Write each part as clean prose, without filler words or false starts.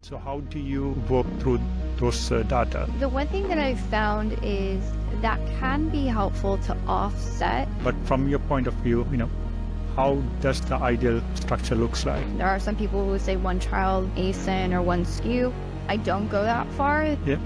So how do you work through those data? The one thing that I've found is that can be helpful to offset. But from your point of view, how does the ideal structure looks like? There are some people who say one child ASIN or one SKU. I don't go that far. Yeah.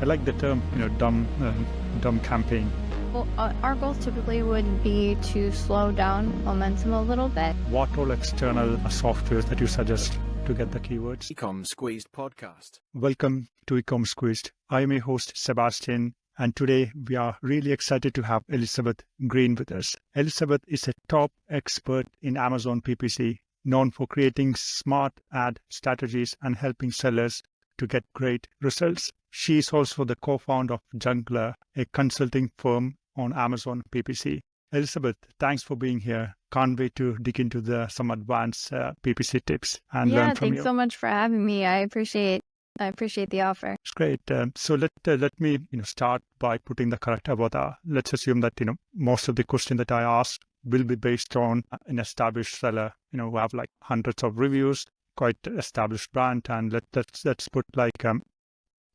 I like the term, dumb campaign. Well, our goals typically would be to slow down momentum a little bit. What all external softwares that you suggest to get the keywords? Ecom Squeezed podcast. Welcome to Ecom Squeezed. I am your host, Sebastian, and today we are really excited to have Elizabeth Greene with us. Elizabeth is a top expert in Amazon PPC, known for creating smart ad strategies and helping sellers to get great results. She is also the co-founder of Junglr, a consulting firm on Amazon PPC. Elizabeth, thanks for being here. Can't wait to dig into some advanced PPC tips and learn from you. Thanks so much for having me. I appreciate the offer. It's great. So let me start by putting the correct avatar. Let's assume that most of the questions that I ask will be based on an established seller, who have like hundreds of reviews, quite established brand, and let's put like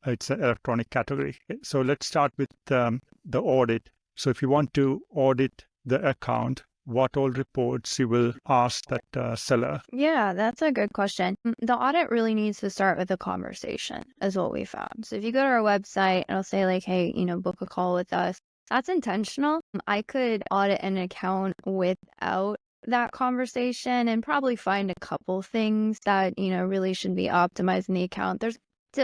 it's an electronic category. So let's start with the audit. So if you want to audit the account, what all reports you will ask that seller? Yeah, that's a good question. The audit really needs to start with a conversation, is what we found. So if you go to our website, it'll say like, hey, book a call with us. That's intentional. I could audit an account without that conversation and probably find a couple things that, really should be optimized in the account.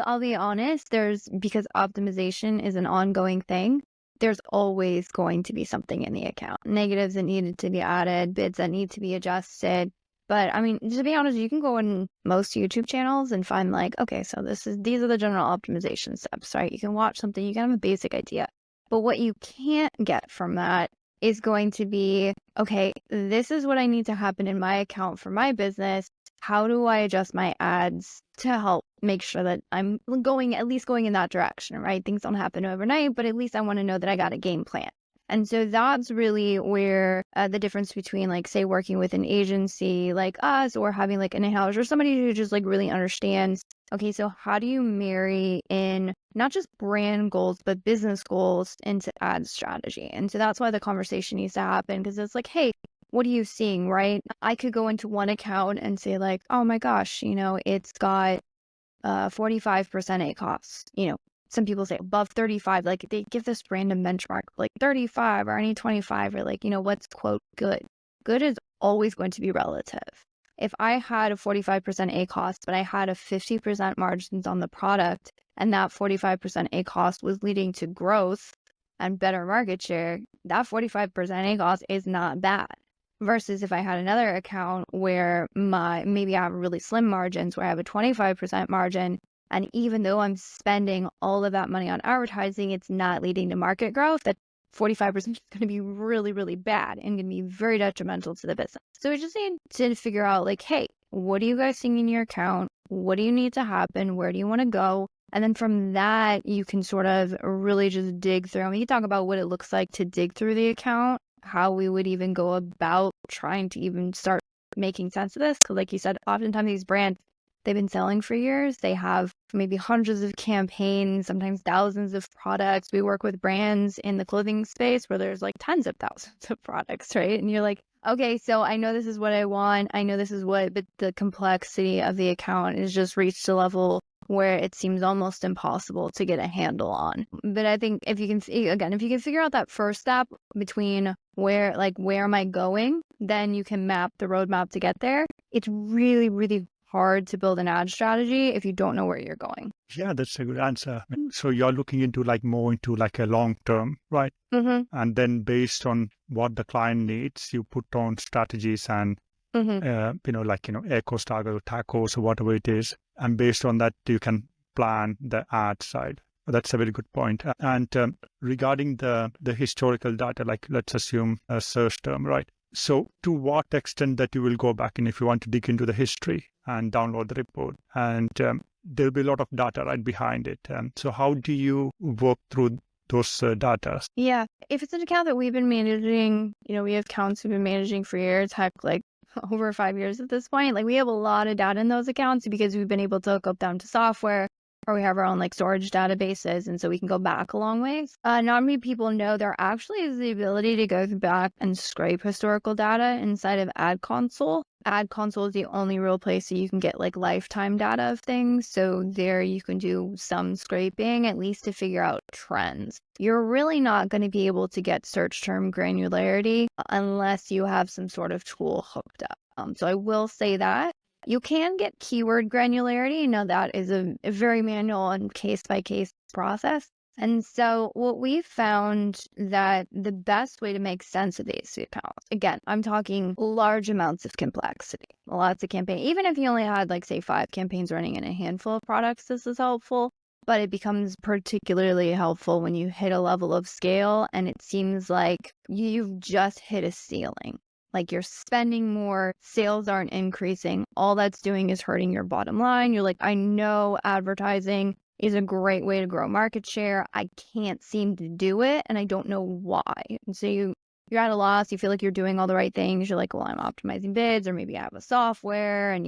I'll be honest, because optimization is an ongoing thing, there's always going to be something in the account. Negatives that needed to be added, bids that need to be adjusted. But I mean, to be honest, you can go in most YouTube channels and find like, okay, so these are the general optimization steps, right? You can watch something, you can have a basic idea. But what you can't get from that is going to be, okay, this is what I need to happen in my account for my business. How do I adjust my ads to help make sure that I'm at least going in that direction, right? Things don't happen overnight, but at least I want to know that I got a game plan. And so that's really where the difference between, like, say, working with an agency like us or having like an in-house or somebody who just like really understands, okay, so how do you marry in not just brand goals, but business goals into ad strategy? And so that's why the conversation needs to happen, because it's like, hey, what are you seeing, right? I could go into one account and say like, oh my gosh, it's got 45% ACoS. Some people say above 35, like they give this random benchmark, like 35 or any 25, or like, what's quote good. Good is always going to be relative. If I had a 45% ACoS, but I had a 50% margins on the product, and that 45% ACoS was leading to growth and better market share, that 45% ACoS is not bad. Versus if I had another account where maybe I have really slim margins, where I have a 25% margin, and even though I'm spending all of that money on advertising, it's not leading to market growth, that 45% is going to be really, really bad and going to be very detrimental to the business. So we just need to figure out like, hey, what are you guys seeing in your account? What do you need to happen? Where do you want to go? And then from that, you can sort of really just dig through. We can talk about what it looks like to dig through the account, how we would even go about trying to even start making sense of this. Because like you said, oftentimes these brands, they've been selling for years. They have maybe hundreds of campaigns, sometimes thousands of products. We work with brands in the clothing space where there's like tens of thousands of products, right? And you're like, okay, so I know this is what I want. I know this is what, but the complexity of the account has just reached a level where it seems almost impossible to get a handle on. But I think if you can figure out that first step between where am I going, then you can map the roadmap to get there. It's really, really hard to build an ad strategy if you don't know where you're going. Yeah, that's a good answer. So you're looking into more into a long term, right? Mm-hmm. And then based on what the client needs, you put on strategies and Ecos target or tacos or whatever it is. And based on that, you can plan the ad side. That's a very good point. And regarding the historical data, like let's assume a search term, right? So to what extent that you will go back and if you want to dig into the history and download the report, and there'll be a lot of data right behind it. So how do you work through those data? Yeah, if it's an account that we've been managing, we have accounts we've been managing for years, heck, like over 5 years at this point. Like we have a lot of data in those accounts because we've been able to hook up them to software, or we have our own like storage databases. And so we can go back a long ways. Not many people know there actually is the ability to go back and scrape historical data inside of Ad Console. Ad Console is the only real place that you can get like lifetime data of things. So there you can do some scraping, at least to figure out trends. You're really not going to be able to get search term granularity unless you have some sort of tool hooked up. So I will say that. You can get keyword granularity. Now that is a very manual and case-by-case process. And so what we found that the best way to make sense of these accounts, again, I'm talking large amounts of complexity, lots of campaign. Even if you only had like say 5 campaigns running in a handful of products, this is helpful. But it becomes particularly helpful when you hit a level of scale and it seems like you've just hit a ceiling. Like you're spending more, sales aren't increasing. All that's doing is hurting your bottom line. You're like, I know advertising is a great way to grow market share. I can't seem to do it and I don't know why. And so you're at a loss. You feel like you're doing all the right things. You're like, well, I'm optimizing bids, or maybe I have a software and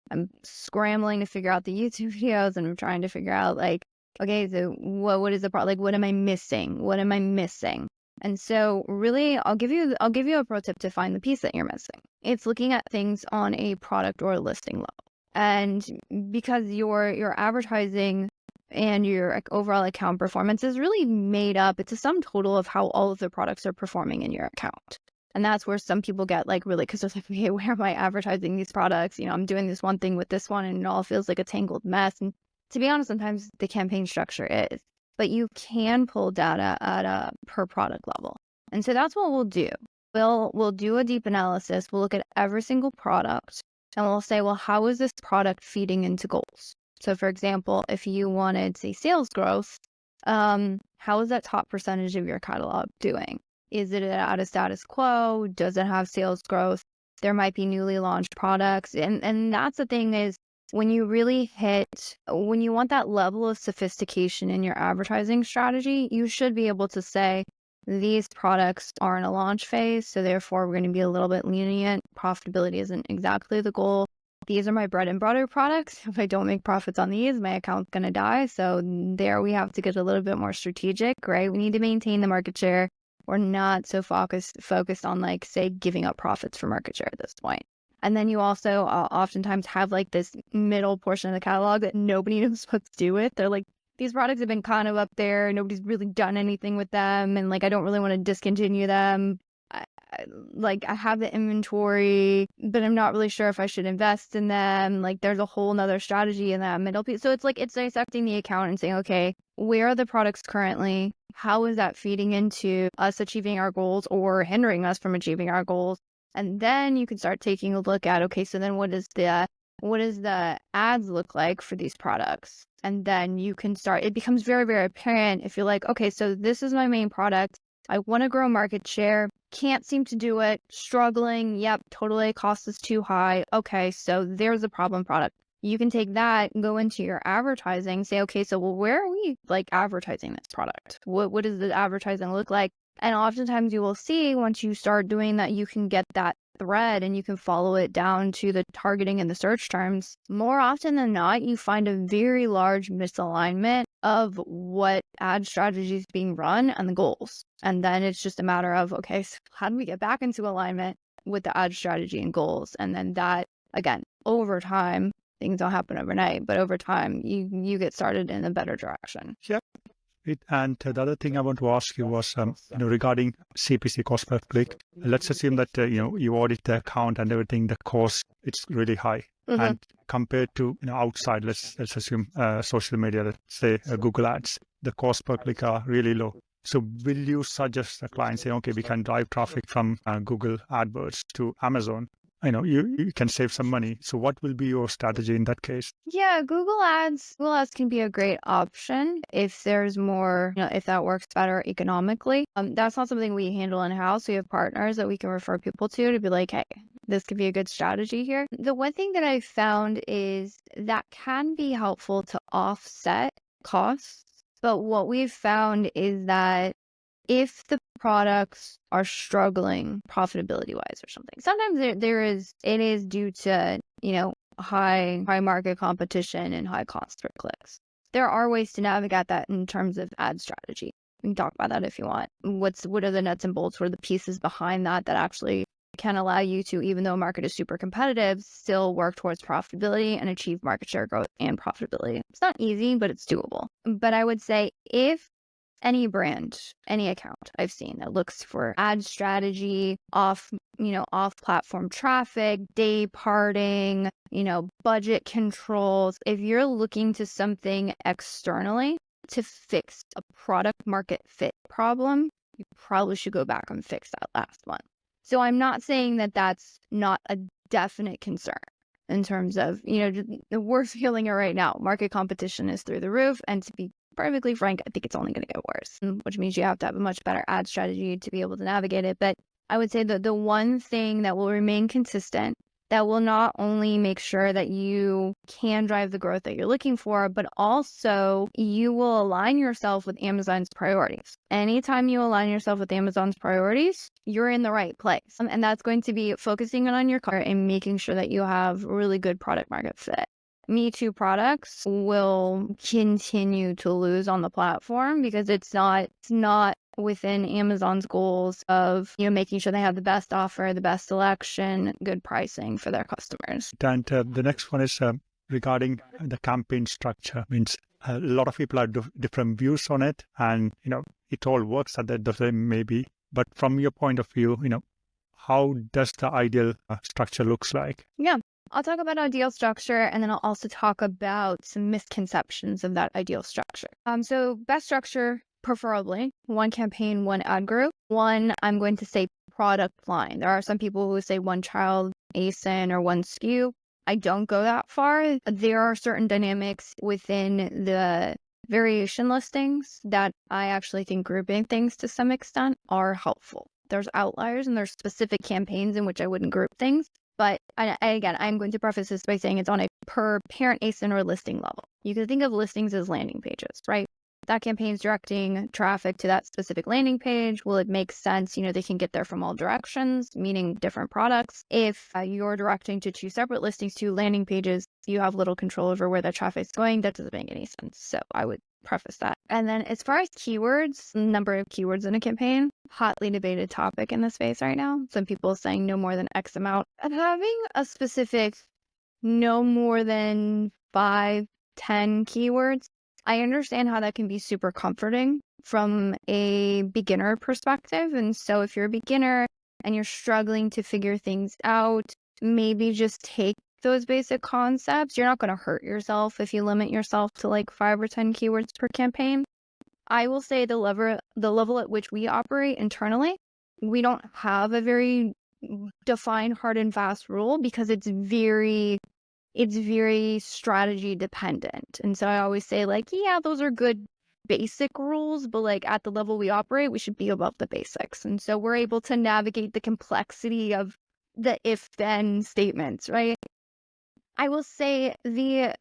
I'm scrambling to figure out the YouTube videos and I'm trying to figure out like, okay, so what is the problem? Like, what am I missing? What am I missing? And so really, I'll give you a pro tip to find the piece that you're missing. It's looking at things on a product or a listing level. And because your advertising and your overall account performance is really made up, it's a sum total of how all of the products are performing in your account. And that's where some people get like really, because they're like, okay, where am I advertising these products? I'm doing this one thing with this one and it all feels like a tangled mess. And to be honest, sometimes the campaign structure is. But you can pull data at a per product level. And so that's what we'll do. We'll do a deep analysis. We'll look at every single product and we'll say, well, how is this product feeding into goals? So for example, if you wanted, say, sales growth, how is that top percentage of your catalog doing? Is it at a status quo? Does it have sales growth? There might be newly launched products. And that's the thing is, when you want that level of sophistication in your advertising strategy, you should be able to say, these products are in a launch phase, so therefore we're going to be a little bit lenient. Profitability isn't exactly the goal. These are my bread and butter products. If I don't make profits on these, my account's going to die. So there we have to get a little bit more strategic, right? We need to maintain the market share. We're not so focused on like, say, giving up profits for market share at this point. And then you also oftentimes have like this middle portion of the catalog that nobody knows what to do with. They're like, these products have been kind of up there. Nobody's really done anything with them. And like, I don't really want to discontinue them. I have the inventory, but I'm not really sure if I should invest in them. Like there's a whole nother strategy in that middle piece. So it's like, it's dissecting the account and saying, okay, where are the products currently? How is that feeding into us achieving our goals or hindering us from achieving our goals? And then you can start taking a look at, okay, so then what does the ads look like for these products? And then you can start, it becomes very, very apparent if you're like, okay, so this is my main product. I want to grow market share. Can't seem to do it. Struggling. Yep, totally. Cost is too high. Okay, so there's a problem product. You can take that and go into your advertising, say, okay, so well, where are we like advertising this product? What does the advertising look like? And oftentimes you will see once you start doing that, you can get that thread and you can follow it down to the targeting and the search terms. More often than not, you find a very large misalignment of what ad strategy is being run and the goals. And then it's just a matter of, okay, so how do we get back into alignment with the ad strategy and goals? And then that, again, over time, things don't happen overnight, but over time, you get started in a better direction. Yep. And the other thing I want to ask you was, regarding CPC, cost per click. Let's assume that you audit the account and everything. The cost it's really high, and compared to outside, let's assume social media, let's say Google Ads, the cost per click are really low. So will you suggest the client say, okay, we can drive traffic from Google AdWords to Amazon? You can save some money. So what will be your strategy in that case? Yeah, Google Ads can be a great option if there's more, if that works better economically. That's not something we handle in-house. We have partners that we can refer people to be like, hey, this could be a good strategy here. The one thing that I've found is that can be helpful to offset costs. But what we've found is that if the products are struggling profitability wise or something. Sometimes it is due to, high market competition and high cost for clicks. There are ways to navigate that in terms of ad strategy. We can talk about that if you want. What are the nuts and bolts? What are the pieces behind that actually can allow you to, even though a market is super competitive, still work towards profitability and achieve market share growth and profitability. It's not easy, but it's doable. But I would say if any brand, any account I've seen that looks for ad strategy, off platform traffic, day parting, budget controls, if you're looking to something externally to fix a product market fit problem, you probably should go back and fix that last one. So I'm not saying that that's not a definite concern in terms of, we're feeling it right now. Market competition is through the roof. And to be perfectly frank, I think it's only going to get worse, which means you have to have a much better ad strategy to be able to navigate it. But I would say that the one thing that will remain consistent, that will not only make sure that you can drive the growth that you're looking for, but also you will align yourself with Amazon's priorities. Anytime you align yourself with Amazon's priorities, you're in the right place. And that's going to be focusing on your cart and making sure that you have really good product market fit. Me Too products will continue to lose on the platform because it's not within Amazon's goals of, making sure they have the best offer, the best selection, good pricing for their customers. And the next one is regarding the campaign structure. Means a lot of people have different views on it, and it all works at the same maybe. But from your point of view, how does the ideal structure looks like? Yeah. I'll talk about ideal structure, and then I'll also talk about some misconceptions of that ideal structure. So best structure, preferably one campaign, one ad group. One, I'm going to say product line. There are some people who say one child ASIN or one SKU. I don't go that far. There are certain dynamics within the variation listings that I actually think grouping things to some extent are helpful. There's outliers and there's specific campaigns in which I wouldn't group things. But again, I'm going to preface this by saying it's on a per parent ASIN or listing level. You can think of listings as landing pages, right? That campaign's directing traffic to that specific landing page. Will it make sense? They can get there from all directions, meaning different products. If you're directing to two separate listings, two landing pages, you have little control over where that traffic's going. That doesn't make any sense. So I would preface that. And then as far as keywords, number of keywords in a campaign, hotly debated topic in the space right now. Some people saying no more than X amount. And having a specific no more than 5, 10 keywords, I understand how that can be super comforting from a beginner perspective. And so if you're a beginner and you're struggling to figure things out, maybe just take those basic concepts. You're not going to hurt yourself if you limit yourself to like 5 or 10 keywords per campaign. I will say the level at which we operate internally, we don't have a very defined hard and fast rule because it's very strategy dependent. And so I always say yeah, those are good basic rules, but at the level we operate, we should be above the basics. And so we're able to navigate the complexity of the if-then statements, right? I will say so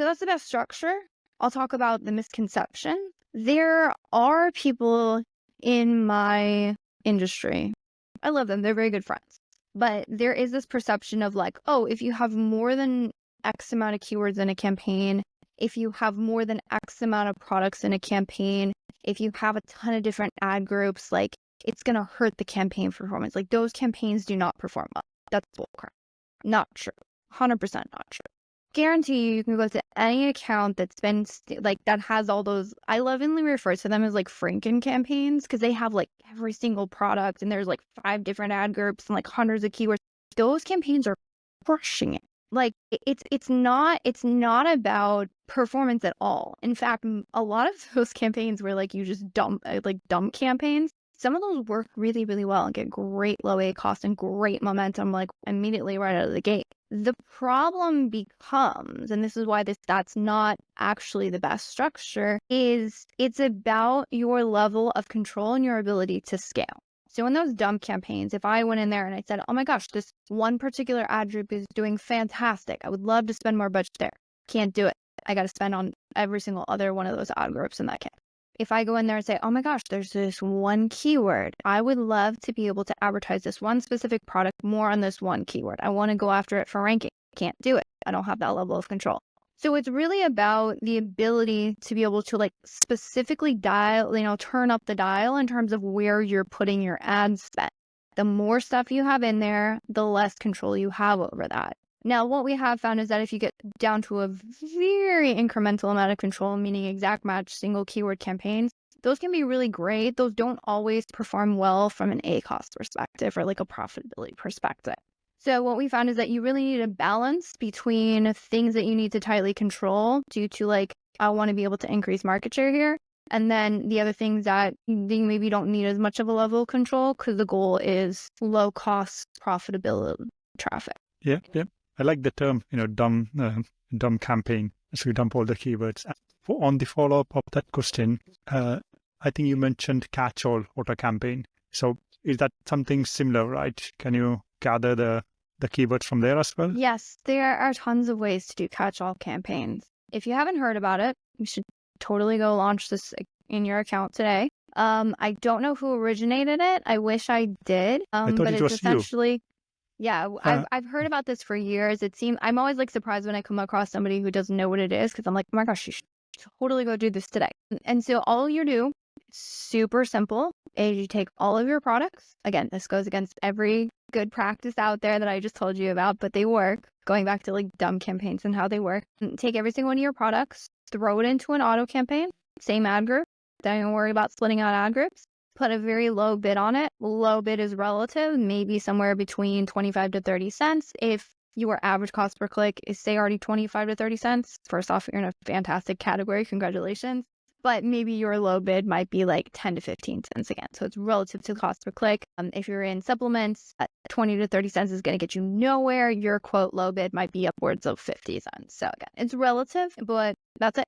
that's the best structure. I'll talk about the misconception. There are people in my industry. I love them. They're very good friends. But there is this perception of if you have more than X amount of keywords in a campaign, if you have more than X amount of products in a campaign, if you have a ton of different ad groups, it's going to hurt the campaign performance. Those campaigns do not perform well. That's bullcrap. Not true. 100% not true. Guarantee you can go to any account that's been that has all those. I lovingly refer to them as Franken campaigns because they have every single product and there's 5 different ad groups and hundreds of keywords. Those campaigns are crushing it. It's not about performance at all. In fact, a lot of those campaigns where you just dump campaigns, some of those work really, really well and get great low A cost and great momentum immediately right out of the gate. The problem becomes, and this is why that's not actually the best structure, is it's about your level of control and your ability to scale. So in those dump campaigns, if I went in there and I said, oh my gosh, this one particular ad group is doing fantastic, I would love to spend more budget there. Can't do it. I got to spend on every single other one of those ad groups in that campaign. If I go in there and say, oh my gosh, there's this one keyword, I would love to be able to advertise this one specific product more on this one keyword. I want to go after it for ranking. Can't do it. I don't have that level of control. So it's really about the ability to be able to like specifically dial, turn up the dial in terms of where you're putting your ad spend. The more stuff you have in there, the less control you have over that. Now, what we have found is that if you get down to a very incremental amount of control, meaning exact match, single keyword campaigns, those can be really great. Those don't always perform well from an ACoS perspective or like a profitability perspective. So what we found is that you really need a balance between things that you need to tightly control due to like, I want to be able to increase market share here. And then the other things that you maybe don't need as much of a level of control because the goal is low cost profitability traffic. Yeah. I like the term, dumb campaign. So you dump all the keywords. On the follow-up of that question, I think you mentioned catch-all auto campaign. So is that something similar, right? Can you gather the keywords from there as well? Yes, there are tons of ways to do catch-all campaigns. If you haven't heard about it, you should totally go launch this in your account today. I don't know who originated it. I wish I did. I thought But it it's was essentially, yeah, you. I've heard about this for years. I'm always like surprised when I come across somebody who doesn't know what it is because I'm like, oh my gosh, you should totally go do this today. And so all you do, super simple, is you take all of your products. Again, this goes against every good practice out there that I just told you about, but they work. Going back to like dumb campaigns and how they work. Take every single one of your products, throw it into an auto campaign, same ad group. Don't worry about splitting out ad groups. Put a very low bid on it. Low bid is relative, maybe somewhere between 25 to 30 cents. If your average cost per click is say already 25 to 30 cents, first off, you're in a fantastic category. Congratulations. But maybe your low bid might be like 10 to 15 cents again. So it's relative to the cost per click. If you're in supplements, 20 to 30 cents is going to get you nowhere. Your quote low bid might be upwards of 50 cents. So again, it's relative, but that's it.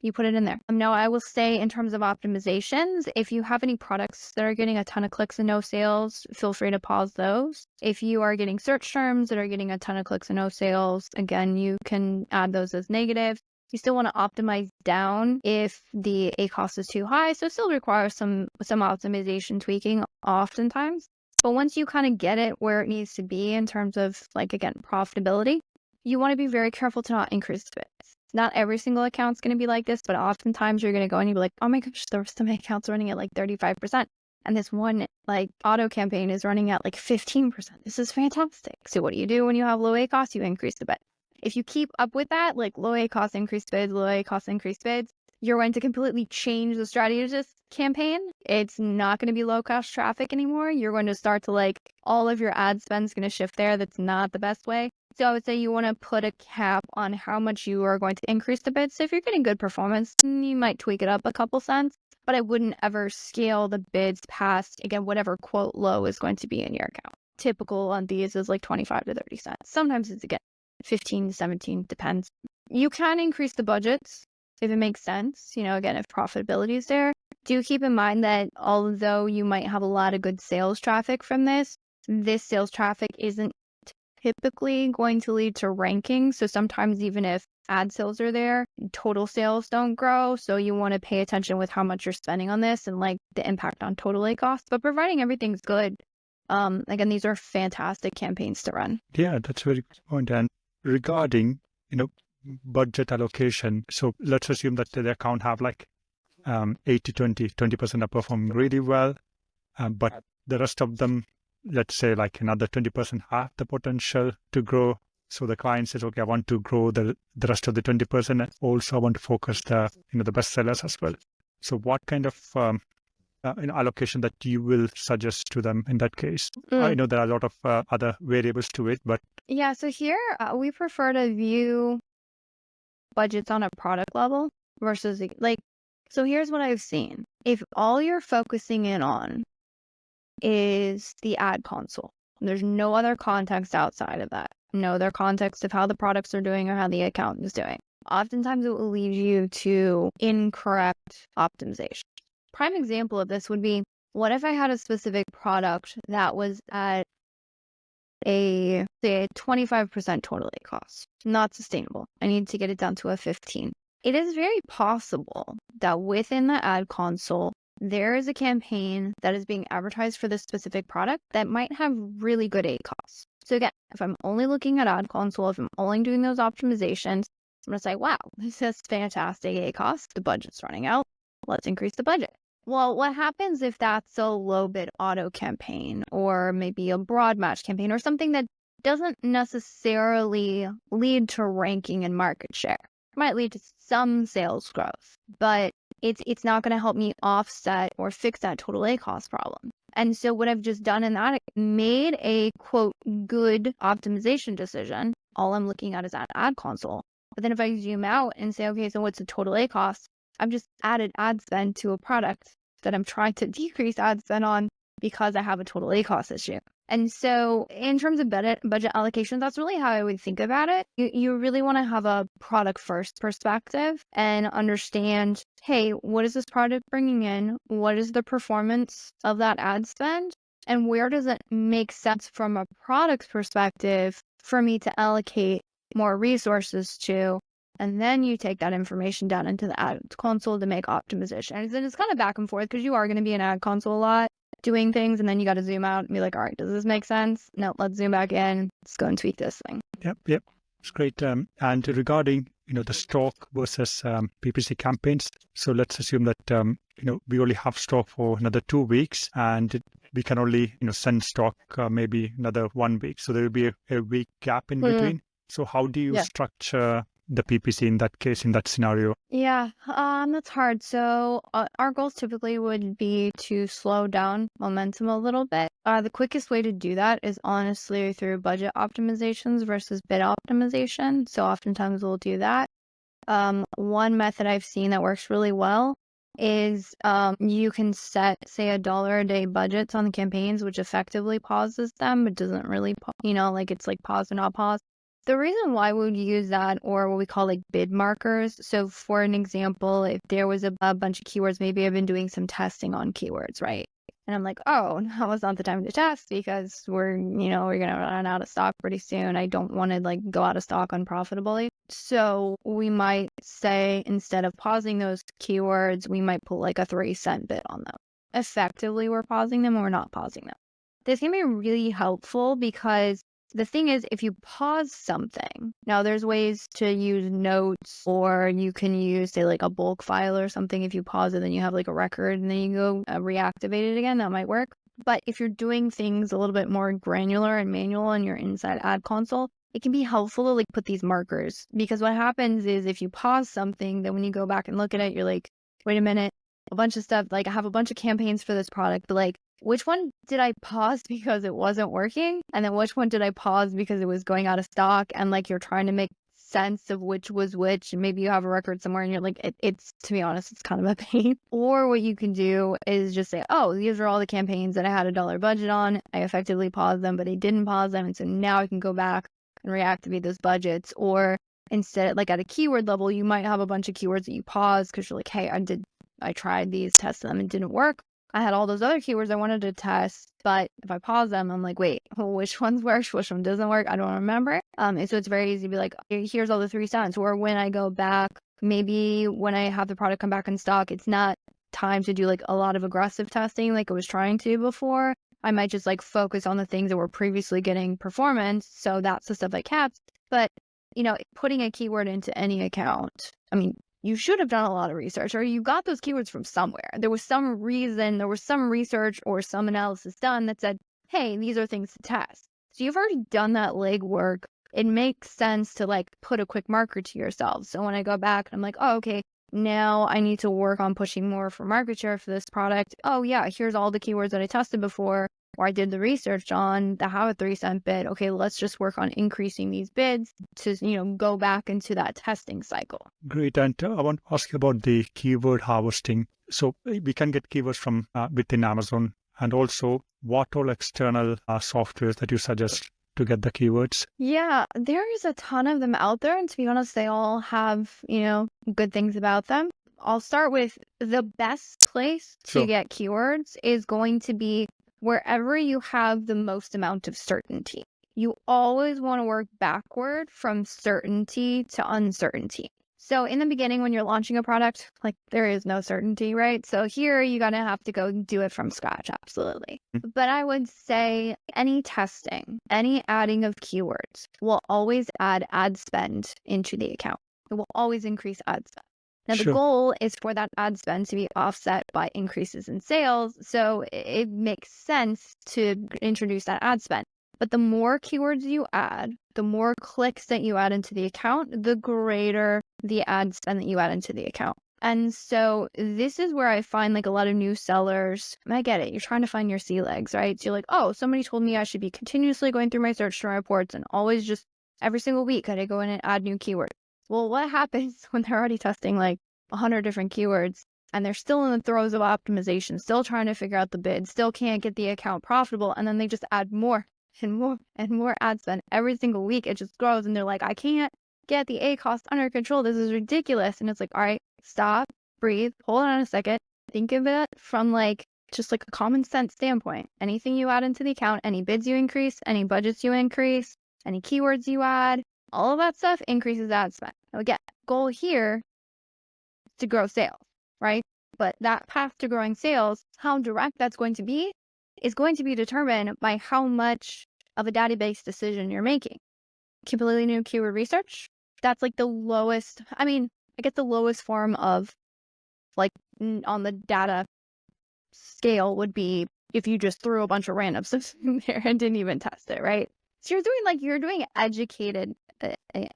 You put it in there. Now, I will say in terms of optimizations, if you have any products that are getting a ton of clicks and no sales, feel free to pause those. If you are getting search terms that are getting a ton of clicks and no sales, again, you can add those as negative. You still want to optimize down if the ACoS is too high. So it still requires some optimization tweaking oftentimes. But once you kind of get it where it needs to be in terms of like, again, profitability, you want to be very careful to not increase bids. Not every single account's going to be like this, but oftentimes you're going to go and you'll be like, oh my gosh, the rest of my accounts running at like 35%. And this one like auto campaign is running at like 15%. This is fantastic. So what do you do when you have low ACoS? You increase the bid. If you keep up with that, like low ACoS increased bids, low ACoS increased bids, you're going to completely change the strategy of this campaign. It's not going to be low cost traffic anymore. You're going to start to like all of your ad spend is going to shift there. That's not the best way. So I would say you want to put a cap on how much you are going to increase the bids. So if you're getting good performance, you might tweak it up a couple cents, but I wouldn't ever scale the bids past, again, whatever quote low is going to be in your account. Typical on these is like 25 to 30 cents. Sometimes it's, again, 15 to 17, depends. You can increase the budgets if it makes sense. Again, if profitability is there. Do keep in mind that although you might have a lot of good sales traffic from this sales traffic isn't typically going to lead to ranking. So sometimes even if ad sales are there, total sales don't grow. So you want to pay attention with how much you're spending on this and like the impact on total ACoS. But providing everything's good, again, these are fantastic campaigns to run. Yeah, that's a very good point. And regarding, budget allocation, so let's assume that the account have like 80-20% are performing really well, but the rest of them, let's say like another 20% have the potential to grow. So the client says, okay, I want to grow the rest of the 20% and also I want to focus the best sellers as well. So what kind of allocation that you will suggest to them in that case? I know there are a lot of other variables to it, but yeah, so here we prefer to view budgets on a product level versus like, so here's what I've seen. If all you're focusing in on is the ad console, there's no other context outside of that, no other context of how the products are doing or how the account is doing, oftentimes it will lead you to incorrect optimization. Prime example of this would be, what if I had a specific product that was at say 25% total ACoS? Not sustainable. I need to get it down to a 15. It is very possible that within the ad console, there is a campaign that is being advertised for this specific product that might have really good ACoS. So again, if I'm only looking at ad console, if I'm only doing those optimizations, I'm going to say, wow, this is fantastic ACoS. The budget's running out. Let's increase the budget. Well, what happens if that's a low bid auto campaign or maybe a broad match campaign or something that doesn't necessarily lead to ranking and market share? It might lead to some sales growth, but it's not going to help me offset or fix that total ACoS problem. And so what I've just done in that, I made a quote good optimization decision. All I'm looking at is that ad console. But then if I zoom out and say, okay, so what's the total ACoS? I've just added ad spend to a product that I'm trying to decrease ad spend on because I have a total ACoS issue. And so in terms of budget allocation, that's really how I would think about it. You really want to have a product first perspective and understand, hey, what is this product bringing in? What is the performance of that ad spend? And where does it make sense from a product perspective for me to allocate more resources to? And then you take that information down into the ad console to make optimizations. And it's kind of back and forth because you are going to be in ad console a lot doing things. And then you got to zoom out and be like, all right, does this make sense? No, let's zoom back in. Let's go and tweak this thing. Yep. It's great. And regarding, the stock versus PPC campaigns. So let's assume that, we only have stock for another 2 weeks and we can only, send stock maybe another 1 week. So there will be a week gap in between. So how do you structure the PPC in that case, in that scenario? Yeah, that's hard. So our goals typically would be to slow down momentum a little bit. The quickest way to do that is honestly through budget optimizations versus bid optimization. So oftentimes we'll do that. One method I've seen that works really well is you can set, say, $1 a day budgets on the campaigns, which effectively pauses them, but doesn't really, it's like pause or not pause. The reason why we would use that, or what we call like bid markers. So for an example, if there was a bunch of keywords, maybe I've been doing some testing on keywords, right? And I'm like, oh, now is not the time to test because we're going to run out of stock pretty soon. I don't want to go out of stock unprofitably. So we might say, instead of pausing those keywords, we might put like a 3-cent bid on them. Effectively, we're pausing them or we're not pausing them. This can be really helpful because the thing is, if you pause something, now there's ways to use notes, or you can use, say, like a bulk file or something. If you pause it, then you have like a record and then you go reactivate it again. That might work. But if you're doing things a little bit more granular and manual and you're inside ad console, it can be helpful to put these markers, because what happens is if you pause something, then when you go back and look at it, you're like, wait a minute, a bunch of stuff, I have a bunch of campaigns for this product, but which one did I pause because it wasn't working? And then which one did I pause because it was going out of stock? And you're trying to make sense of which was which. And maybe you have a record somewhere and you're like, it's, to be honest, it's kind of a pain. Or what you can do is just say, oh, these are all the campaigns that I had $1 budget on. I effectively paused them, but I didn't pause them. And so now I can go back and reactivate those budgets. Or instead, at a keyword level, you might have a bunch of keywords that you pause because you're like, hey, I tried these, tested them, and didn't work. I had all those other keywords I wanted to test, but if I pause them, I'm like, wait, which ones work? Which one doesn't work? I don't remember. And so it's very easy to be like, here's all the 3 cents. Or when I go back, maybe when I have the product come back in stock, it's not time to do a lot of aggressive testing like I was trying to before. I might just focus on the things that were previously getting performance. So that's the stuff I kept. But, putting a keyword into any account, you should have done a lot of research, or you got those keywords from somewhere. There was some reason, there was some research or some analysis done that said, hey, these are things to test. So you've already done that legwork. It makes sense to put a quick marker to yourself. So when I go back, I'm like, oh, okay, now I need to work on pushing more for market share for this product. Oh yeah, here's all the keywords that I tested before, or I did the research on that have a 3-cent bid. Okay, let's just work on increasing these bids to, go back into that testing cycle. Great. And I want to ask you about the keyword harvesting. So we can get keywords from within Amazon, and also what all external softwares that you suggest to get the keywords? Yeah, there is a ton of them out there. And to be honest, they all have, good things about them. I'll start with the best place to get keywords is going to be wherever you have the most amount of certainty. You always want to work backward from certainty to uncertainty. So in the beginning, when you're launching a product, like there is no certainty, right? So here you're going to have to go do it from scratch. Absolutely. But I would say any testing, any adding of keywords will always add ad spend into the account. It will always increase ad spend. Now, the Sure. goal is for that ad spend to be offset by increases in sales. So it makes sense to introduce that ad spend. But the more keywords you add, the more clicks that you add into the account, the greater the ad spend that you add into the account. And so this is where I find like a lot of new sellers, and I get it, you're trying to find your sea legs, right? So you're like, oh, somebody told me I should be continuously going through my search term reports and always just every single week I gotta go in and add new keywords. Well, what happens when they're already testing like 100 different keywords and they're still in the throes of optimization, still trying to figure out the bid, still can't get the account profitable, and then they just add more and more and more ad spend every single week. It just grows and they're like, I can't get the A cost under control. This is ridiculous. And it's like, all right, stop, breathe, hold on a second. Think of it from like just like a common sense standpoint. Anything you add into the account, any bids you increase, any budgets you increase, any keywords you add, all of that stuff increases ad spend. Now again, goal here is to grow sales, right? But that path to growing sales, how direct that's going to be is going to be determined by how much of a database decision you're making. Completely new keyword research, that's like the lowest, I guess the lowest form of like on the data scale would be if you just threw a bunch of random stuff in there and didn't even test it, right? So you're doing educated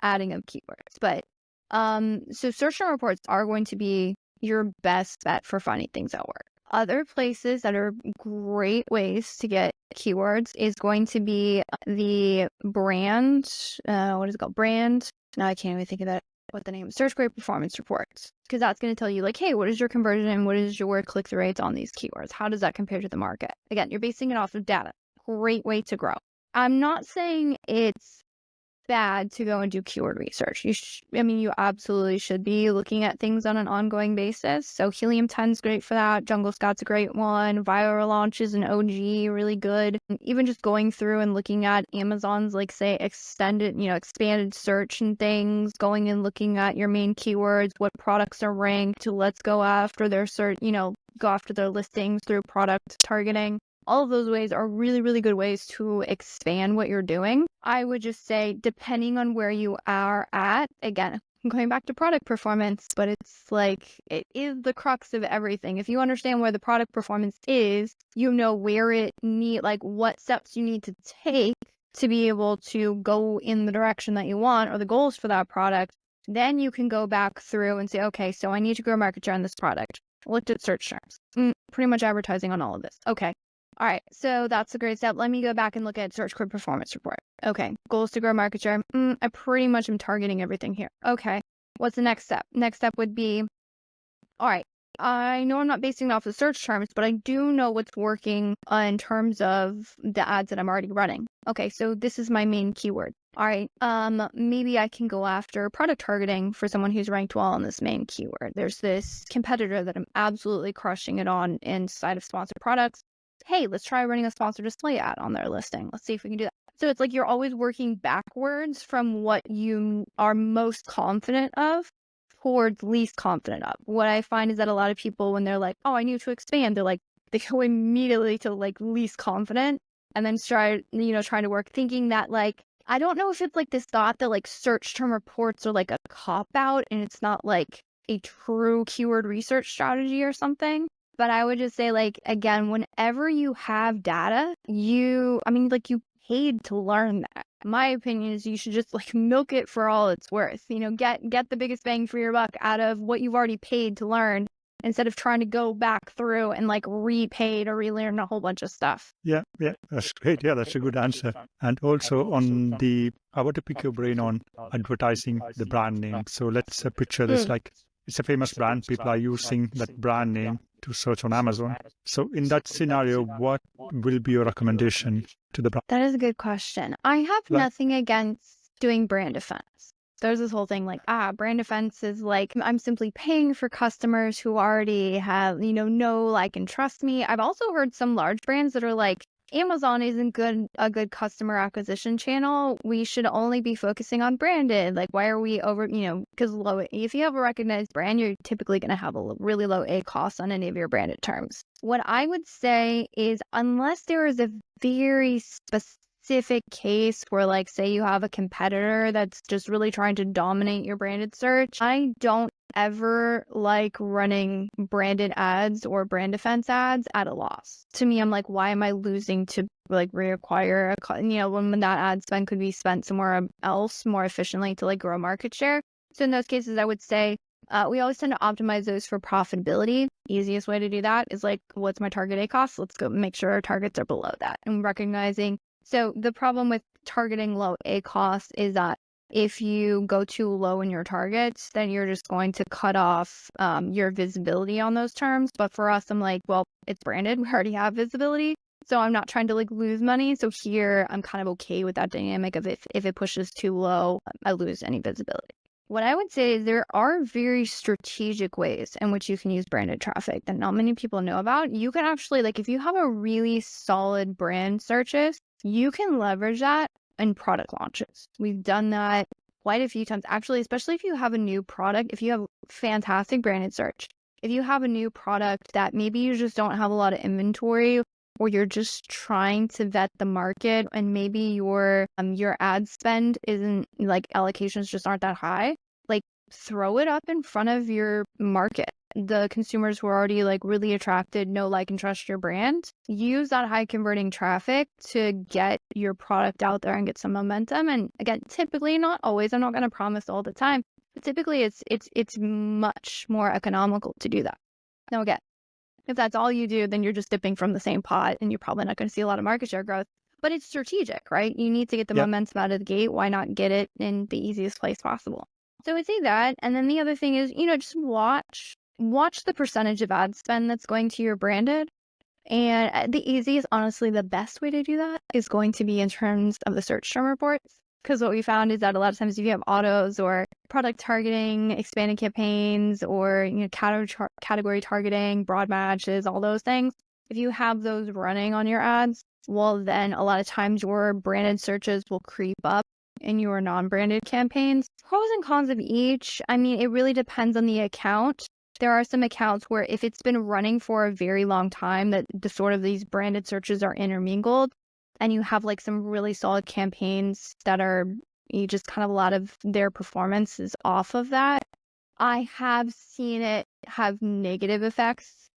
adding of keywords. But so search term reports are going to be your best bet for finding things that work. Other places that are great ways to get keywords is going to be the brand, what is it called? Brand. Now I can't even think of that, what the name is. Search Query Performance Reports. Because that's going to tell you like, hey, what is your conversion? What is your click-through rates on these keywords? How does that compare to the market? Again, you're basing it off of data. Great way to grow. I'm not saying it's bad to go and do keyword research. You absolutely should be looking at things on an ongoing basis. So Helium 10 is great for that. Jungle Scout's a great one. Viral Launch is an OG, really good. Even just going through and looking at Amazon's, like say, expanded search and things, going and looking at your main keywords, what products are ranked, let's go after their search, go after their listings through product targeting. All of those ways are really, really good ways to expand what you're doing. I would just say, depending on where you are at, again, I'm going back to product performance, but it's like, it is the crux of everything. If you understand where the product performance is, you know where what steps you need to take to be able to go in the direction that you want or the goals for that product. Then you can go back through and say, okay, so I need to grow market share on this product. Looked at search terms, pretty much advertising on all of this. Okay. All right, so that's a great step. Let me go back and look at Search Query Performance Report. Okay, goals to grow market share. I pretty much am targeting everything here. Okay, what's the next step? Next step would be, all right, I know I'm not basing it off of search terms, but I do know what's working in terms of the ads that I'm already running. Okay, so this is my main keyword. All right, maybe I can go after product targeting for someone who's ranked well on this main keyword. There's this competitor that I'm absolutely crushing it on inside of sponsored products. Hey, let's try running a sponsored display ad on their listing. Let's see if we can do that. So it's like you're always working backwards from what you are most confident of towards least confident of. What I find is that a lot of people, when they're like, oh, I need to expand, they go immediately to like least confident and then trying to work thinking that like, I don't know if it's like this thought that like search term reports are like a cop out and it's not like a true keyword research strategy or something. But I would just say, like, again, whenever you have data, you paid to learn that. My opinion is you should just like milk it for all it's worth. Get the biggest bang for your buck out of what you've already paid to learn instead of trying to go back through and like repay to relearn a whole bunch of stuff. Yeah, that's great. Yeah, that's a good answer. And also I want to pick your brain on advertising the brand name. So let's picture this like it's a famous brand. People are using that brand name to search on Amazon. So in that scenario, what will be your recommendation to the brand? That is a good question. I have nothing against doing brand defense. There's this whole thing like, brand defense is like, I'm simply paying for customers who already have, know, like, and trust me. I've also heard some large brands that are like, Amazon isn't a good customer acquisition channel. We should only be focusing on branded. Like, why are we over, because if you have a recognized brand, you're typically going to have a really low A cost on any of your branded terms. What I would say is, unless there is a very specific case where, like, say you have a competitor that's just really trying to dominate your branded search, I don't ever like running branded ads or brand defense ads at a loss. To me, I'm like, why am I losing to like reacquire when that ad spend could be spent somewhere else more efficiently to like grow market share? So in those cases, I would say we always tend to optimize those for profitability. Easiest way to do that is like, what's my target A cost? Let's go make sure our targets are below that. And recognizing, so the problem with targeting low A cost is that if you go too low in your targets, then you're just going to cut off your visibility on those terms. But for us, I'm like, well, it's branded. We already have visibility. So I'm not trying to like lose money. So here I'm kind of okay with that dynamic of if it pushes too low, I lose any visibility. What I would say is there are very strategic ways in which you can use branded traffic that not many people know about. You can actually, like, if you have a really solid brand searches, you can leverage that in product launches. We've done that quite a few times, actually, especially if you have a new product, if you have fantastic branded search, if you have a new product that maybe you just don't have a lot of inventory, or you're just trying to vet the market and maybe your ad spend isn't, like, allocations just aren't that high, like, throw it up in front of your market. The consumers who are already like really attracted, know, like, and trust your brand. Use that high converting traffic to get your product out there and get some momentum. And again, typically, not always, I'm not going to promise all the time, but typically it's much more economical to do that. Now again, if that's all you do, then you're just dipping from the same pot and you're probably not going to see a lot of market share growth. But it's strategic, right? You need to get the momentum out of the gate. Why not get it in the easiest place possible? So I would say that. And then the other thing is, just watch the percentage of ad spend that's going to your branded. And the easiest, honestly, the best way to do that is going to be in terms of the search term reports. Because what we found is that a lot of times if you have autos or product targeting, expanded campaigns, or category targeting, broad matches, all those things, if you have those running on your ads, well, then a lot of times your branded searches will creep up in your non-branded campaigns. Pros and cons of each. I mean, it really depends on the account. There are some accounts where if it's been running for a very long time, that the sort of these branded searches are intermingled, and you have like some really solid campaigns that are, you just kind of, a lot of their performance is off of that. I have seen it have negative effects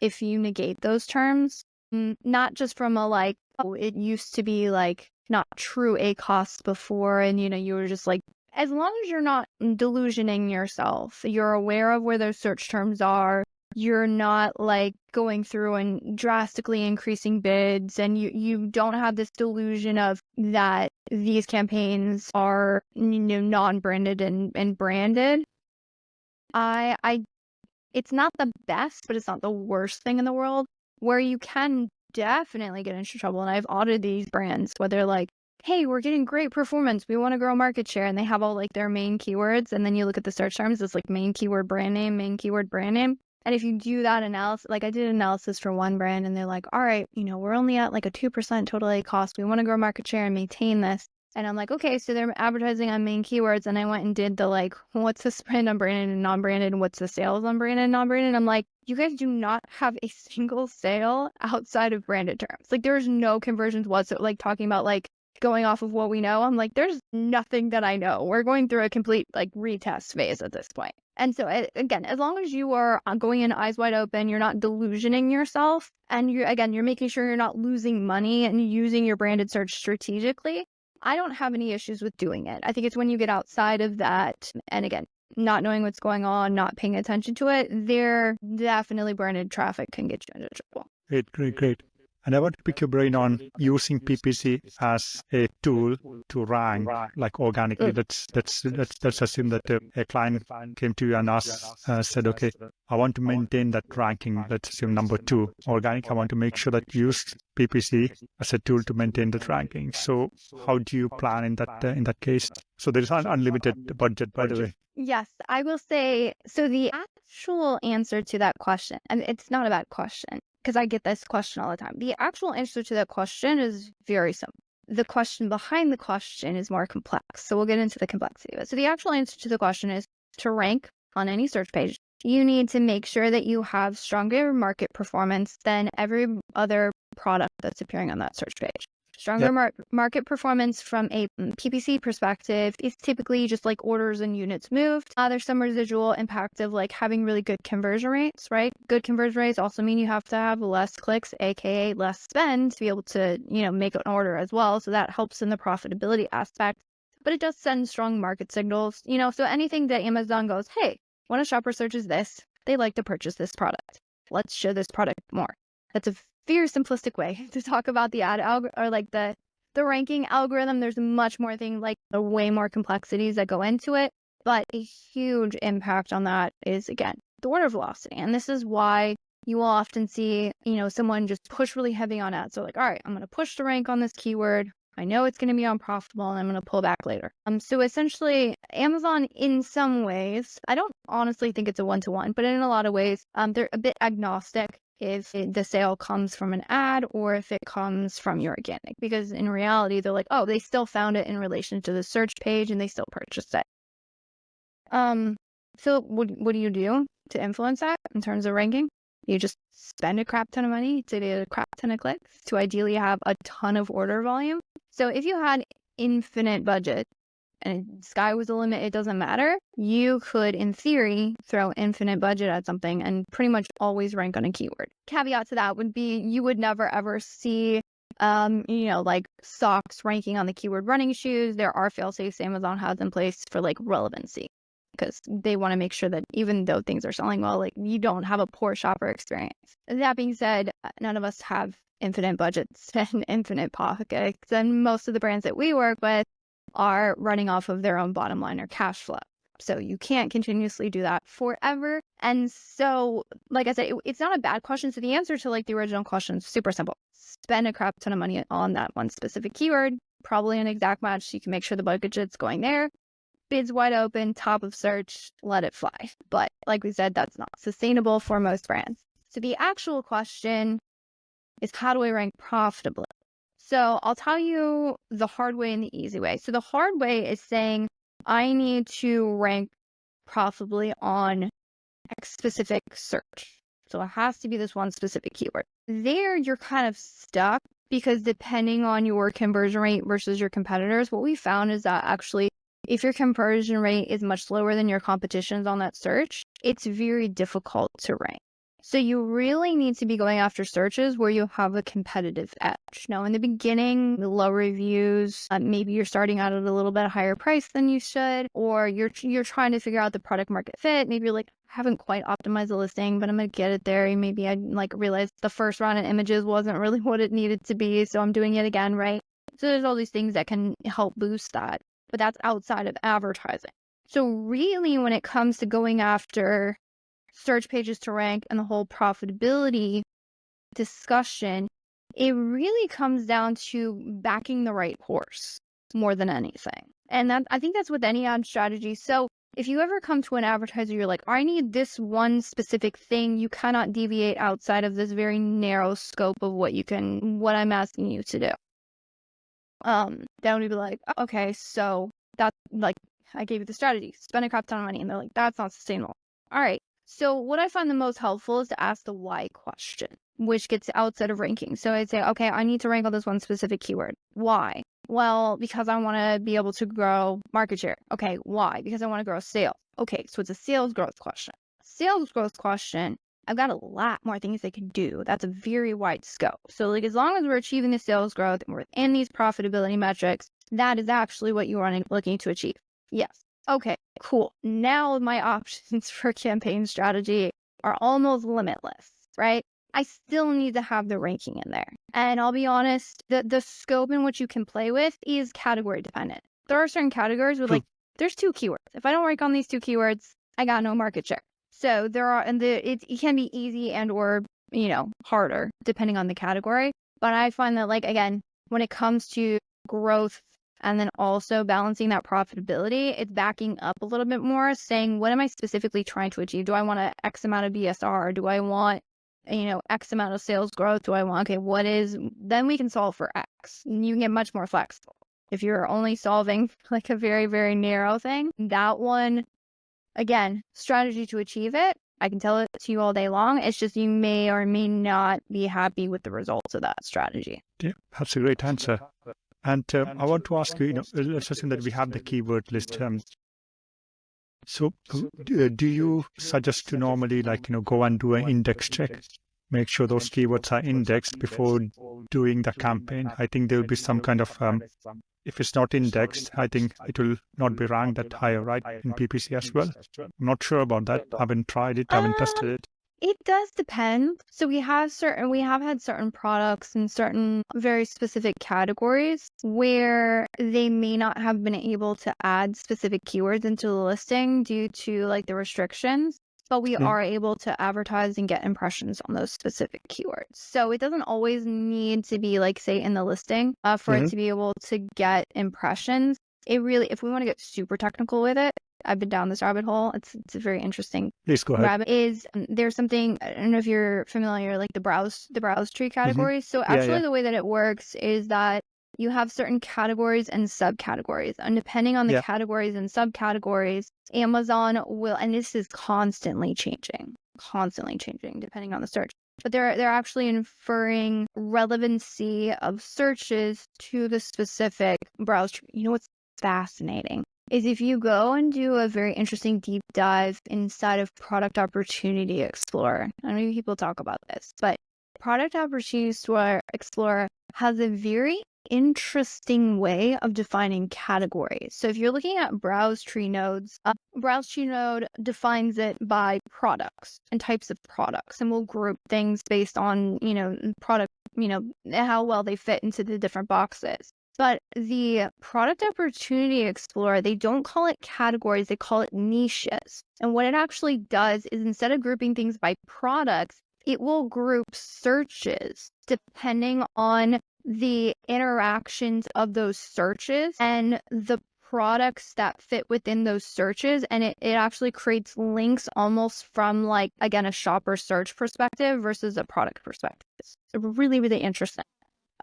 if you negate those terms, not just from a like, oh, it used to be like not true A costs before, and you were just like, as long as you're not delusioning yourself, you're aware of where those search terms are, you're not like going through and drastically increasing bids, and you don't have this delusion of that these campaigns are non-branded and branded. It's not the best, but it's not the worst thing in the world, where you can definitely get into trouble. And I've audited these brands where they're like, hey, we're getting great performance, we want to grow market share, and they have all like their main keywords, and then you look at the search terms, it's like main keyword brand name, main keyword brand name. And if you do that analysis, like I did analysis for one brand, and they're like, all right, we're only at like a 2% total A cost, we want to grow market share and maintain this. And I'm like, okay, so they're advertising on main keywords, and I went and did the like, what's the spend on branded and non-branded, and what's the sales on branded and non-branded. I'm like, you guys do not have a single sale outside of branded terms. Like, there's no conversions whatsoever. Like, talking about like going off of what we know, I'm like, there's nothing that I know. We're going through a complete like retest phase at this point. And so again, as long as you are going in eyes wide open, you're not delusioning yourself, and you're making sure you're not losing money and using your branded search strategically, I don't have any issues with doing it. I think it's when you get outside of that, and again, not knowing what's going on, not paying attention to it, there definitely branded traffic can get you into trouble. Great. And I want to pick your brain on using PPC as a tool to rank like organically. Let's assume that a client came to you and said, okay, I want to maintain that ranking. Let's assume number 2 organic. I want to make sure that you use PPC as a tool to maintain that ranking. So how do you plan in that case? So there is an unlimited budget, by the way. Yes, I will say, so the actual answer to that question, and it's not a bad question, because I get this question all the time. The actual answer to that question is very simple. The question behind the question is more complex. So we'll get into the complexity of it. So the actual answer to the question is to rank on any search page, you need to make sure that you have stronger market performance than every other product that's appearing on that search page. Stronger market performance from a PPC perspective is typically just like orders and units moved. There's some residual impact of like having really good conversion rates, right? Good conversion rates also mean you have to have less clicks, aka less spend, to be able to, make an order as well. So that helps in the profitability aspect. But it does send strong market signals, so anything that Amazon goes, hey, when a shopper searches this, they like to purchase this product. Let's show this product more. That's a very simplistic way to talk about the ad or like the ranking algorithm. There's much more things, like way more complexities that go into it, but a huge impact on that is, again, the order velocity. And this is why you will often see, someone just push really heavy on ads. So like, all right, I'm going to push the rank on this keyword. I know it's going to be unprofitable and I'm going to pull back later. So essentially Amazon, in some ways, I don't honestly think it's a one-to-one, but in a lot of ways, they're a bit agnostic if the sale comes from an ad or if it comes from your organic, because in reality, they're like, oh, they still found it in relation to the search page and they still purchased it. So what do you do to influence that in terms of ranking? You just spend a crap ton of money to get a crap ton of clicks to ideally have a ton of order volume. So if you had infinite budget and sky was the limit, it doesn't matter. You could, in theory, throw infinite budget at something and pretty much always rank on a keyword. Caveat to that would be you would never ever see, like socks ranking on the keyword running shoes. There are fail-safes Amazon has in place for like relevancy, because they want to make sure that even though things are selling well, like you don't have a poor shopper experience. That being said, none of us have infinite budgets and infinite pockets, and most of the brands that we work with are running off of their own bottom line or cash flow. So you can't continuously do that forever. And so, like I said, it's not a bad question. So the answer to like the original question is super simple. Spend a crap ton of money on that one specific keyword, probably an exact match. So you can make sure the budget's going there. Bids wide open, top of search, let it fly. But like we said, that's not sustainable for most brands. So the actual question is, how do I rank profitably? So I'll tell you the hard way and the easy way. So the hard way is saying I need to rank profitably on X specific search. So it has to be this one specific keyword. There you're kind of stuck, because depending on your conversion rate versus your competitors, what we found is that actually if your conversion rate is much lower than your competition's on that search, it's very difficult to rank. So you really need to be going after searches where you have a competitive edge. Now, in the beginning, the low reviews, maybe you're starting out at a little bit higher price than you should, or you're trying to figure out the product market fit. Maybe you're like, I haven't quite optimized the listing, but I'm going to get it there. And maybe I realized the first round of images wasn't really what it needed to be, so I'm doing it again, right? So there's all these things that can help boost that, but that's outside of advertising. So really, when it comes to going after search pages to rank and the whole profitability discussion, it really comes down to backing the right horse more than anything. And that, I think that's with any ad strategy. So if you ever come to an advertiser, you're like, I need this one specific thing, you cannot deviate outside of this very narrow scope of what I'm asking you to do. Then we'd be like, okay, so that's like, I gave you the strategy, spend a crap ton of money. And they're like, that's not sustainable. All right. So what I find the most helpful is to ask the why question, which gets outside of ranking. So I'd say, okay, I need to rank on this one specific keyword. Why? Well, because I want to be able to grow market share. Okay, why? Because I want to grow sales. Okay, so it's a sales growth question. Sales growth question, I've got a lot more things they can do. That's a very wide scope. So like, as long as we're achieving the sales growth and we're within these profitability metrics, that is actually what you are looking to achieve. Yes. Okay, cool. Now my options for campaign strategy are almost limitless, right? I still need to have the ranking in there. And I'll be honest, the scope in which you can play with is category dependent. There are certain categories where like, there's 2 keywords. If I don't rank on these 2 keywords, I got no market share. So there are, and it can be easy and or, harder depending on the category. But I find that, like, again, when it comes to growth and then also balancing that profitability, it's backing up a little bit more, saying, what am I specifically trying to achieve? Do I want X amount of BSR? Do I want, X amount of sales growth do I want? Okay, then we can solve for X. And you can get much more flexible. If you're only solving like a very, very narrow thing, that one, again, strategy to achieve it, I can tell it to you all day long. It's just you may or may not be happy with the results of that strategy. Yeah, that's a great answer. And I want to ask you, let's assume that we have the keyword list. So do you suggest to normally go and do an index check, make sure those keywords are indexed before doing the campaign? I think there will be some kind of, if it's not indexed, I think it will not be ranked that higher, right, in PPC as well. I'm not sure about that. I haven't tried it. I haven't tested it. It does depend. So we have had certain products in certain very specific categories where they may not have been able to add specific keywords into the listing due to like the restrictions, but we are able to advertise and get impressions on those specific keywords. So it doesn't always need to be like, say, in the listing for it to be able to get impressions. It really, if we want to get super technical with it, I've been down this rabbit hole. It's a very interesting Please go ahead. rabbit. There's something, I don't know if you're familiar, like the browse tree categories. So actually the way that it works is that you have certain categories and subcategories, and depending on the categories and subcategories, Amazon will, and this is constantly changing depending on the search. But they're actually inferring relevancy of searches to the specific browse tree. You know what's fascinating is if you go and do a very interesting deep dive inside of Product Opportunity Explorer. I know people talk about this, but Product Opportunity Explorer has a very interesting way of defining categories. So if you're looking at browse tree nodes, browse tree node defines it by products and types of products, and we'll group things based on, product, how well they fit into the different boxes. But the Product Opportunity Explorer, they don't call it categories, they call it niches. And what it actually does is instead of grouping things by products, it will group searches depending on the interactions of those searches and the products that fit within those searches. And it actually creates links almost from like, again, a shopper search perspective versus a product perspective. It's really, really interesting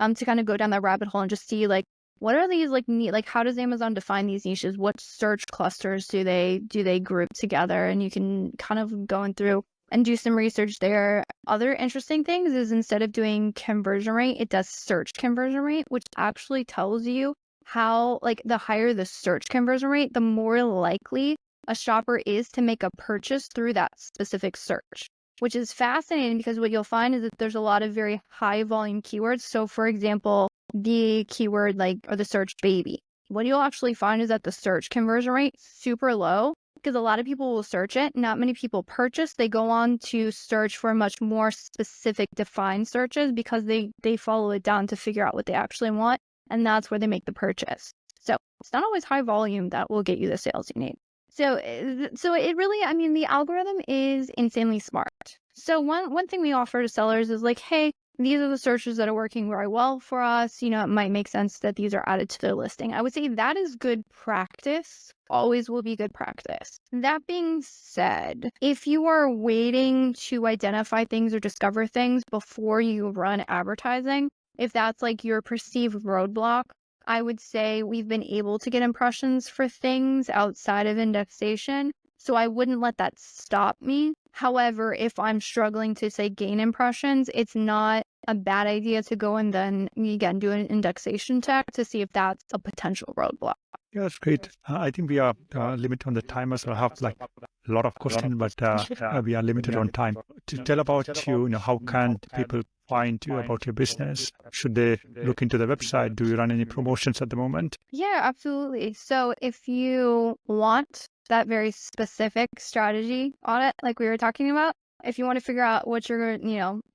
to kind of go down that rabbit hole and just see like, what are these like neat, like how does Amazon define these niches? What search clusters do they group together? And you can kind of go through and do some research there. Other interesting things is instead of doing conversion rate, it does search conversion rate, which actually tells you how, like, the higher the search conversion rate, the more likely a shopper is to make a purchase through that specific search, which is fascinating because what you'll find is that there's a lot of very high volume keywords. So for example, the keyword or the search baby, what you'll actually find is that the search conversion rate super low, because a lot of people will search it. Not many people purchase. They go on to search for much more specific defined searches because they follow it down to figure out what they actually want. And that's where they make the purchase. So it's not always high volume that will get you the sales you need. So it really, the algorithm is insanely smart. So one thing we offer to sellers is like, hey, these are the searches that are working very well for us. It might make sense that these are added to their listing. I would say that is good practice. Always will be good practice. That being said, if you are waiting to identify things or discover things before you run advertising, if that's like your perceived roadblock, I would say we've been able to get impressions for things outside of indexation. So I wouldn't let that stop me. However, if I'm struggling to say gain impressions, it's not a bad idea to go and then again do an indexation check to see if that's a potential roadblock. Yeah, that's great. I think we are limited on the time, so I have like a lot of questions, but we are limited on time. To tell about you, how can people find you about your business? Should they look into the website? Do you run any promotions at the moment? Yeah, absolutely. So if you want that very specific strategy audit, like we were talking about, if you want to figure out what you're,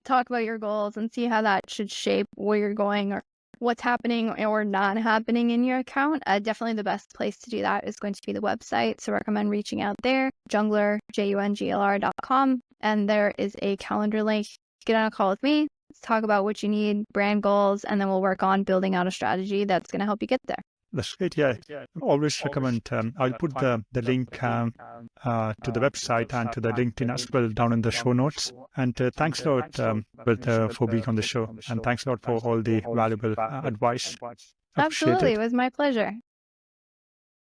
talk about your goals and see how that should shape where you're going or what's happening or not happening in your account, definitely the best place to do that is going to be the website. So I recommend reaching out there, Junglr, junglr.com. And there is a calendar link. Get on a call with me. Let's talk about what you need, brand goals, and then we'll work on building out a strategy that's going to help you get there. That's great. Yeah, always recommend. I'll put the link to the website and to the LinkedIn as well down in the show notes. And thanks a lot, for being on the show, and thanks a lot for all the valuable advice. Appreciate Absolutely. it. It was my pleasure.